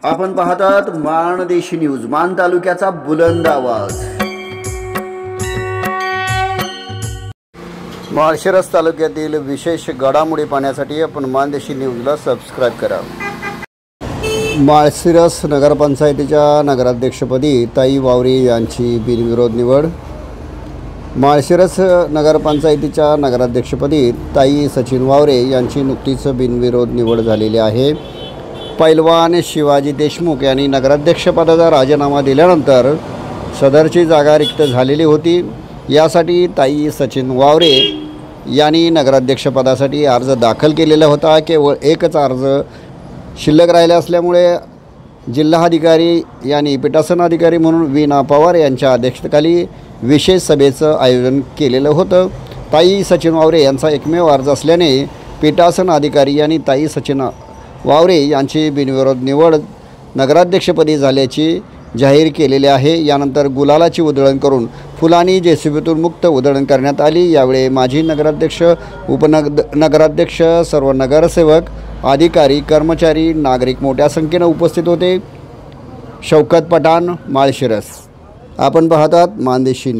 आपण पाहतात माणदेशी न्यूज, मान तालुक्याचा बुलंद आवाज। माळशिरस तालुक्यातील विशेष घडामोडी पाहण्यासाठी आपण माणदेशी न्यूजला सबस्क्राइब करा। माळशिरस नगरपंचायतीच्या नगराध्यक्षपदी ताई वावरे यांची बिनविरोध निवड। माळशिरस नगरपंचायतीच्या नगराध्यक्षपदी ताई सचिन वावरे यांची नुकतीच बिनविरोध निवड झालेली आहे। पैलवान शिवाजी देशमुख यांनी नगराध्यक्षपदाचा राजीनामा दिल्यानंतर सदरची जागा रिक्त झालेली होती। यासाठी ताई सचिन वावरे यांनी नगराध्यक्षपदासाठी अर्ज दाखल केलेला होता। केवळ एकच अर्ज शिल्लक राहिला असल्यामुळे जिल्हाधिकारी यांनी पीठासन अधिकारी म्हणून वीणा पवार यांच्या अध्यक्षतेखाली विशेष सभेचं आयोजन केलेलं होतं। ताई सचिन वावरे यांचा एकमेव अर्ज असल्याने पीठासन अधिकारी यांनी ताई सचिन वावरे यांची बिनविरोध निवड नगराध्यक्षपदी झाल्याची जाहीर केलेली आहे। यानंतर गुलालाची उधळण करून फुलांनी जेसीबीतून मुक्त उधळण करण्यात आली। यावेळी माजी नगराध्यक्ष, उपनगराध्यक्ष, सर्व नगरसेवक, अधिकारी, कर्मचारी, नागरिक मोठ्या संख्येने उपस्थित होते। शौकत पठाण, माळशिरस। आपण पाहतात माणदेशी न्यूज।